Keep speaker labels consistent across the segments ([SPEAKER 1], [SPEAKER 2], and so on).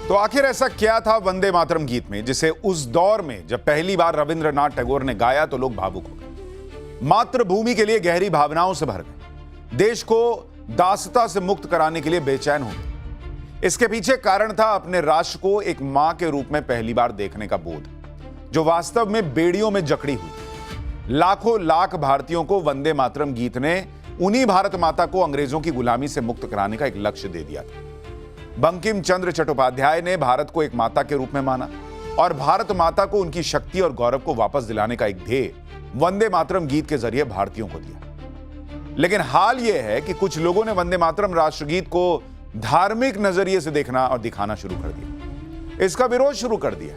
[SPEAKER 1] तो आखिर ऐसा क्या था वंदे मातरम गीत में जिसे उस दौर में जब पहली बार रविंद्रनाथ टैगोर ने गाया तो लोग भावुक हो गए, मातृभूमि के लिए गहरी भावनाओं से भर गए, देश को दासता से मुक्त कराने के लिए बेचैन हो गए। इसके पीछे कारण था अपने राष्ट्र को एक मां के रूप में पहली बार देखने का बोध, जो वास्तव में बेड़ियों में जकड़ी हुई। लाखों लाख भारतीयों को वंदे मातरम गीत ने उन्हीं भारत माता को अंग्रेजों की गुलामी से मुक्त कराने का एक लक्ष्य दे दिया था। बंकिम चंद्र चट्टोपाध्याय ने भारत को एक माता के रूप में माना और भारत माता को उनकी शक्ति और गौरव को वापस दिलाने का एक ध्येय वंदे मातरम गीत के जरिए भारतीयों को दिया। लेकिन हाल यह है कि कुछ लोगों ने वंदे मातरम राष्ट्रगीत को धार्मिक नजरिए से देखना और दिखाना शुरू कर दिया, इसका विरोध शुरू कर दिया।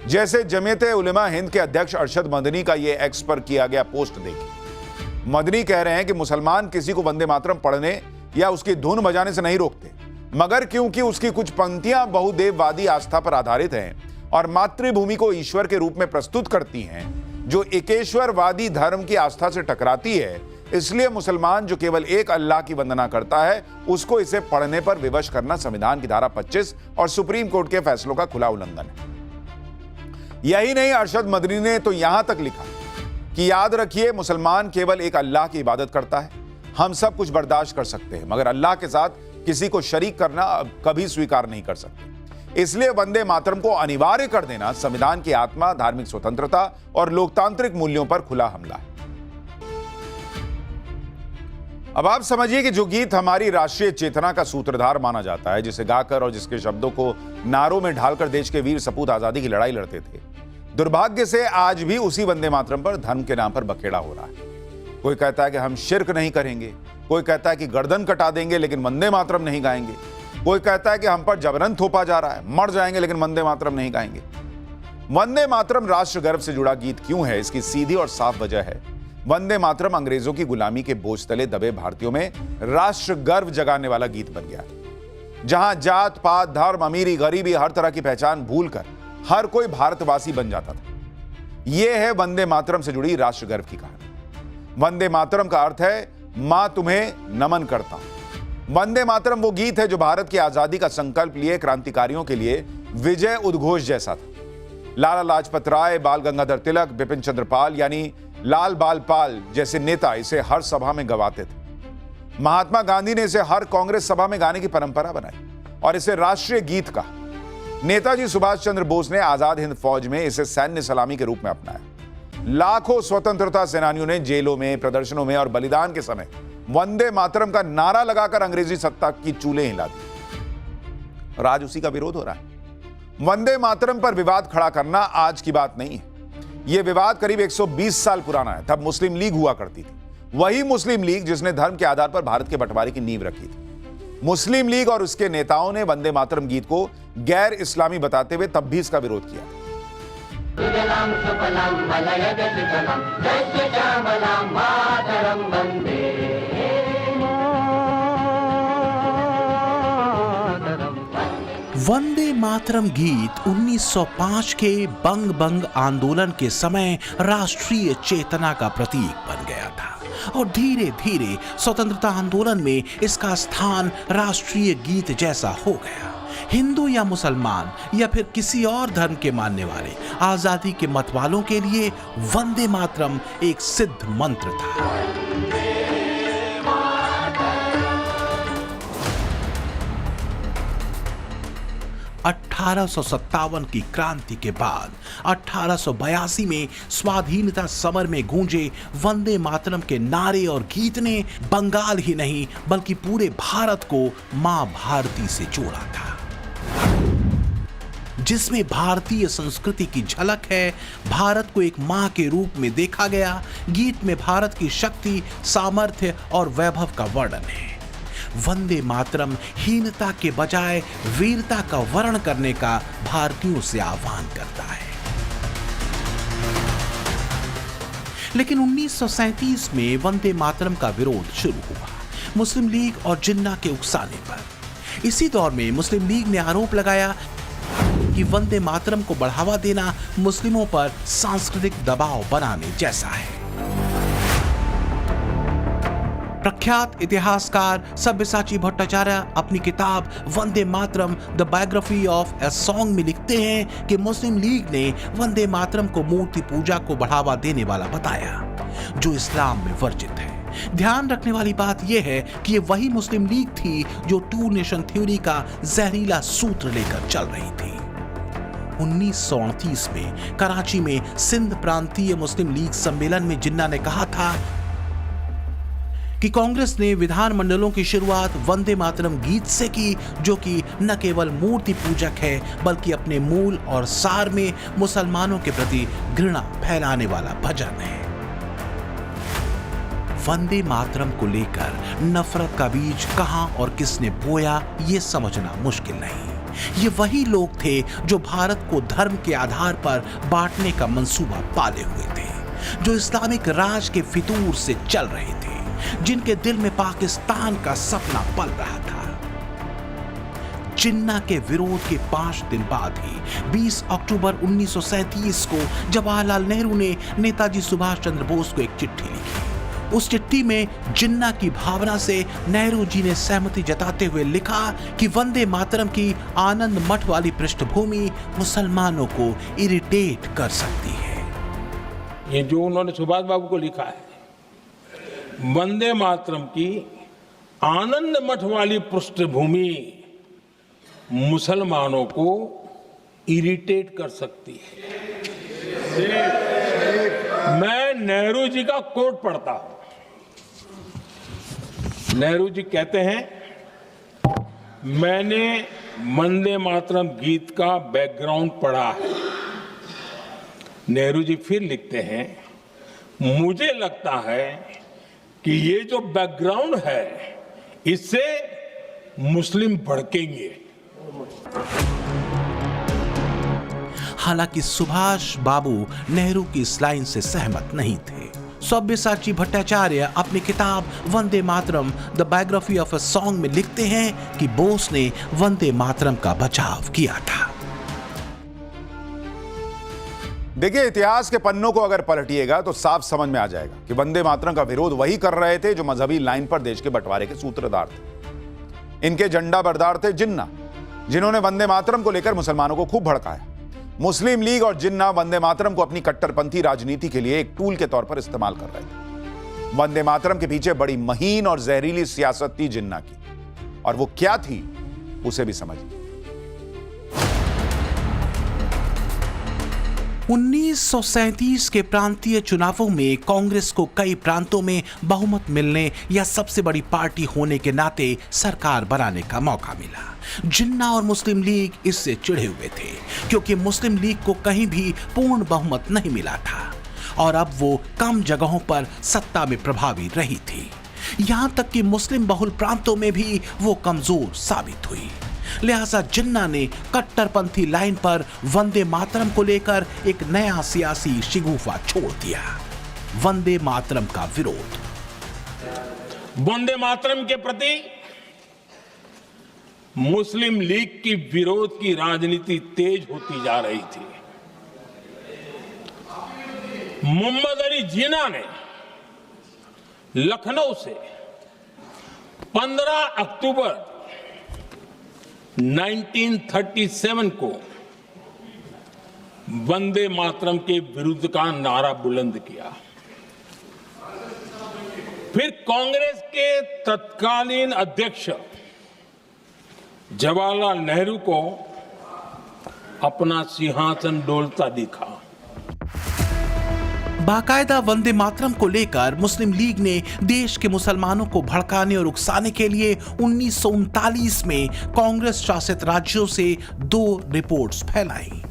[SPEAKER 1] जैसे जमीयत उलेमा हिंद के अध्यक्ष अरशद मदनी का यह एक्स पर किया गया पोस्ट देखिए। मदनी कह रहे हैं कि मुसलमान किसी को वंदे मातरम पढ़ने या उसकी धुन बजाने से नहीं रोकते, मगर क्योंकि उसकी कुछ पंक्तियां बहुदेववादी आस्था पर आधारित हैं और मातृभूमि को ईश्वर के रूप में प्रस्तुत करती हैं, जो एकेश्वरवादी धर्म की आस्था से टकराती है, इसलिए मुसलमान जो केवल एक अल्लाह की वंदना करता है उसको इसे पढ़ने पर विवश करना संविधान की धारा 25 और सुप्रीम कोर्ट के फैसलों का खुला उल्लंघन है। यही नहीं, अरशद मदनी ने तो यहां तक लिखा कि याद रखिए, मुसलमान केवल एक अल्लाह की इबादत करता है। हम सब कुछ बर्दाश्त कर सकते हैं, मगर अल्लाह के साथ किसी को शरीक करना कभी स्वीकार नहीं कर सकते। इसलिए वंदे मातरम को अनिवार्य कर देना संविधान की आत्मा, धार्मिक स्वतंत्रता और लोकतांत्रिक मूल्यों पर खुला हमला है। अब आप समझिए कि जो गीत हमारी राष्ट्रीय चेतना का सूत्रधार माना जाता है, जिसे गाकर और जिसके शब्दों को नारों में ढालकर देश के वीर सपूत आजादी की लड़ाई लड़ते थे, दुर्भाग्य से आज भी उसी वंदे मातरम पर धर्म के नाम पर बखेड़ा हो रहा है। कोई कहता है कि हम शिर्क नहीं करेंगे, कोई कहता है कि गर्दन कटा देंगे लेकिन वंदे मातरम नहीं गाएंगे, कोई कहता है कि हम पर जबरन थोपा जा रहा है, मर जाएंगे लेकिन वंदे मातरम नहीं गाएंगे। वंदे मातरम राष्ट्र गर्व से जुड़ा गीत क्यों है? इसकी सीधी और साफ वजह है, वंदे मातरम अंग्रेजों की गुलामी के बोझ तले दबे भारतीयों में राष्ट्र गर्व जगाने वाला गीत बन गया, जहां जात पात, धर्म, अमीरी, गरीबी, हर तरह की पहचान भूलकर हर कोई भारतवासी बन जाता था। यह है वंदे मातरम से जुड़ी राष्ट्र गर्व की कहानी। वंदे मातरम का अर्थ है मां तुम्हें नमन करता हूं। वंदे मातरम वो गीत है जो भारत की आजादी का संकल्प लिए क्रांतिकारियों के लिए विजय उद्घोष जैसा था। लाला लाजपत राय, बाल गंगाधर तिलक, बिपिन चंद्र पाल यानी लाल बाल पाल जैसे नेता इसे हर सभा में गवाते थे। महात्मा गांधी ने इसे हर कांग्रेस सभा में गाने की परंपरा बनाई और इसे राष्ट्रीय गीत का। नेताजी सुभाष चंद्र बोस ने आजाद हिंद फौज में इसे सैन्य सलामी के रूप में अपनाया। लाखों स्वतंत्रता सेनानियों ने जेलों में, प्रदर्शनों में और बलिदान के समय वंदे मातरम का नारा लगाकर अंग्रेजी सत्ता की चूल्हे हिला दी और आज उसी का विरोध हो रहा है। वंदे मातरम पर विवाद खड़ा करना आज की बात नहीं है। यह विवाद करीब 120 साल पुराना है। तब मुस्लिम लीग हुआ करती थी, वही मुस्लिम लीग जिसने धर्म के आधार पर भारत के बंटवारे की नींव रखी थी। मुस्लिम लीग और उसके नेताओं ने वंदे मातरम गीत को गैर इस्लामी बताते हुए तब भी इसका विरोध किया।
[SPEAKER 2] वंदे मातरम गीत 1905 के बंग आंदोलन के समय राष्ट्रीय चेतना का प्रतीक बन गया था और धीरे धीरे स्वतंत्रता आंदोलन में इसका स्थान राष्ट्रीय गीत जैसा हो गया। हिंदू या मुसलमान या फिर किसी और धर्म के मानने वाले आजादी के मत वालों के लिए वंदे मातरम एक सिद्ध मंत्र था। 1857 की क्रांति के बाद 1882 में स्वाधीनता समर में गूंजे वंदे मातरम के नारे और गीत ने बंगाल ही नहीं बल्कि पूरे भारत को मां भारती से जोड़ा था, जिसमें भारतीय संस्कृति की झलक है। भारत को एक मां के रूप में देखा गया। गीत में भारत की शक्ति, सामर्थ्य और वैभव का वर्णन है। वंदे मातरम हीनता के बजाय वीरता का वर्णन करने का भारतीयों से आह्वान करता है। लेकिन 1937 में वंदे मातरम का विरोध शुरू हुआ, मुस्लिम लीग और जिन्ना के उकसाने पर। इसी दौर में मुस्लिम लीग ने आरोप लगाया कि वंदे मातरम को बढ़ावा देना मुस्लिमों पर सांस्कृतिक दबाव बनाने जैसा है। प्रख्यात इतिहासकार सब्यसाची भट्टाचार्य अपनी किताब Vande Mataram the biography of a song में लिखते हैं कि मुस्लिम लीग ने वंदे मातरम को मूर्ति पूजा को बढ़ावा देने वाला बताया, जो इस्लाम में वर्जित है। ध्यान रखने वाली बात यह है कि ये वही मुस्लिम लीग थी जो टू नेशन थ्योरी का जहरीला सूत्र लेकर चल रही थी। 1938 में कराची में सिंध प्रांतीय मुस्लिम लीग सम्मेलन में जिन्ना ने कहा था कि कांग्रेस ने विधानमंडलों की शुरुआत वंदे मातरम गीत से की, जो कि न केवल मूर्ति पूजक है बल्कि अपने मूल और सार में मुसलमानों के प्रति घृणा फैलाने वाला भजन है। वंदे मातरम को लेकर नफरत का बीज कहां और किसने बोया, ये समझना मुश्किल नहीं। ये वही लोग थे जो भारत को धर्म के आधार पर बांटने का मंसूबा पाले हुए थे, जो इस्लामिक राज के फितूर से चल रहे थे, जिनके दिल में पाकिस्तान का सपना पल रहा था। जिन्ना के विरोध के 5 दिन बाद ही 20 अक्टूबर 1937 को जवाहरलाल नेहरू ने नेताजी सुभाष चंद्र बोस को एक चिट्ठी लिखी। उस चिट्ठी में जिन्ना की भावना से नेहरू जी ने सहमति जताते हुए लिखा कि वंदे मातरम की आनंद मठ वाली पृष्ठभूमि मुसलमानों को इरिटेट कर सकती है।
[SPEAKER 3] ये जो उन्होंने सुभाष बाबू को लिखा है, वंदे मातरम की आनंद मठ वाली पृष्ठभूमि मुसलमानों को इरिटेट कर सकती है। मैं नेहरू जी का कोट पढ़ता हूं। नेहरू जी कहते हैं, मैंने वंदे मातरम गीत का बैकग्राउंड पढ़ा है। नेहरू जी फिर लिखते हैं, मुझे लगता है कि ये जो बैकग्राउंड है इससे मुस्लिम भड़केंगे।
[SPEAKER 2] हालांकि सुभाष बाबू नेहरू की इस लाइन से सहमत नहीं थे। सब्यसाची भट्टाचार्य अपनी किताब Vande Mataram the biography of a song में लिखते हैं कि बोस ने वंदे मातरम का बचाव किया था।
[SPEAKER 1] देखिए, इतिहास के पन्नों को अगर पलटिएगा तो साफ समझ में आ जाएगा कि वंदे मातरम का विरोध वही कर रहे थे जो मजहबी लाइन पर देश के बंटवारे के सूत्रधार थे। इनके झंडा बरदार थे जिन्ना, जिन्होंने वंदे मातरम को लेकर मुसलमानों को खूब भड़काया। मुस्लिम लीग और जिन्ना वंदे मातरम को अपनी कट्टरपंथी राजनीति के लिए एक टूल के तौर पर इस्तेमाल कर रहे थे। वंदे मातरम के पीछे बड़ी महीन और जहरीली सियासत थी जिन्ना की, और वो क्या थी उसे भी समझिए।
[SPEAKER 2] 1937 के प्रांतीय चुनावों में कांग्रेस को कई प्रांतों में बहुमत मिलने या सबसे बड़ी पार्टी होने के नाते सरकार बनाने का मौका मिला। जिन्ना और मुस्लिम लीग इससे चिढ़े हुए थे, क्योंकि मुस्लिम लीग को कहीं भी पूर्ण बहुमत नहीं मिला था और अब वो कम जगहों पर सत्ता में प्रभावी रही थी। यहां तक कि मुस्लिम बहुल प्रांतों में भी वो कमजोर साबित हुई। लिहाजा जिन्ना ने कट्टरपंथी लाइन पर वंदे मातरम को लेकर एक नया सियासी शिगुफा छोड़ दिया, वंदे मातरम का विरोध।
[SPEAKER 3] वंदे मातरम के प्रति मुस्लिम लीग की विरोध की राजनीति तेज होती जा रही थी। मोहम्मद अली जिन्ना ने लखनऊ से 15 अक्टूबर 1937 को वंदे मातरम के विरुद्ध का नारा बुलंद किया। फिर कांग्रेस के तत्कालीन अध्यक्ष जवाहरलाल नेहरू को अपना सिंहासन डोलता दिखा।
[SPEAKER 2] बाकायदा वंदे मातरम को लेकर मुस्लिम लीग ने देश के मुसलमानों को भड़काने और उकसाने के लिए 1939 में कांग्रेस शासित राज्यों से 2 रिपोर्ट्स फैलाई।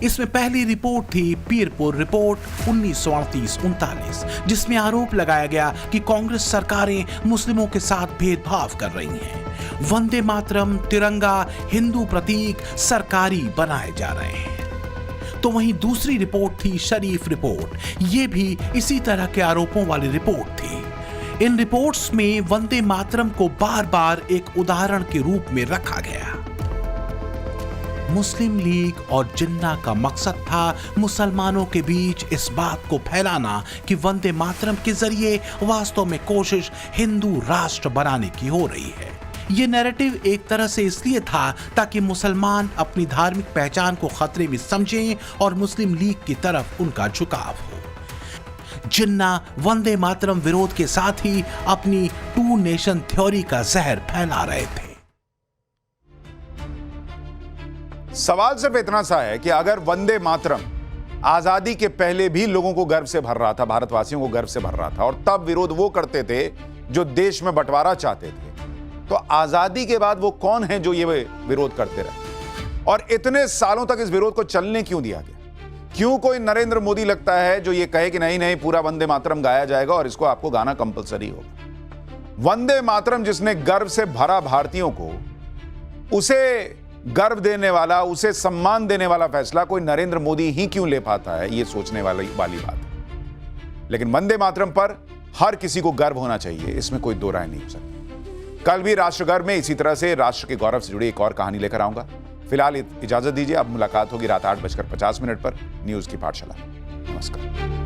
[SPEAKER 2] इसमें पहली रिपोर्ट थी पीरपुर रिपोर्ट 1938-39, जिसमें आरोप लगाया गया कि कांग्रेस सरकारें मुस्लिमों के साथ भेदभाव कर रही हैं। वंदे मातरम, तिरंगा, हिंदू प्रतीक सरकारी बनाए जा रहे हैं। तो वहीं दूसरी रिपोर्ट थी शरीफ रिपोर्ट। ये भी इसी तरह के आरोपों वाली रिपोर्ट थी। इन रिपोर्ट्स में वंदे मातरम को बार बार एक उदाहरण के रूप में रखा गया। मुस्लिम लीग और जिन्ना का मकसद था मुसलमानों के बीच इस बात को फैलाना कि वंदे मातरम के जरिए वास्तव में कोशिश हिंदू राष्ट्र बनाने की हो रही है। ये नैरेटिव एक तरह से इसलिए था ताकि मुसलमान अपनी धार्मिक पहचान को खतरे में समझें और मुस्लिम लीग की तरफ उनका झुकाव हो। जिन्ना वंदे मातरम विरोध के साथ ही अपनी टू नेशन थ्योरी का जहर फैला रहे थे।
[SPEAKER 1] सवाल सिर्फ इतना सा है कि अगर वंदे मातरम आजादी के पहले भी लोगों को गर्व से भर रहा था, भारतवासियों को गर्व से भर रहा था, और तब विरोध वो करते थे जो देश में बंटवारा चाहते थे, तो आजादी के बाद वो कौन है जो ये विरोध करते रहे? और इतने सालों तक इस विरोध को चलने क्यों दिया गया? क्यों कोई नरेंद्र मोदी लगता है जो ये कहे कि नहीं नहीं पूरा वंदे मातरम गाया जाएगा और इसको आपको गाना कंपलसरी होगा? वंदे मातरम जिसने गर्व से भरा भारतीयों को, उसे गर्व देने वाला, उसे सम्मान देने वाला फैसला कोई नरेंद्र मोदी ही क्यों ले पाता है? ये सोचने वाली बात है। लेकिन वंदे मातरम पर हर किसी को गर्व होना चाहिए, इसमें कोई दो राय नहीं हो सकती। कल भी राष्ट्रगर्व में इसी तरह से राष्ट्र के गौरव से जुड़ी एक और कहानी लेकर आऊंगा। फिलहाल इजाजत दीजिए, अब मुलाकात होगी रात 8:50 पर न्यूज की पाठशाला। नमस्कार।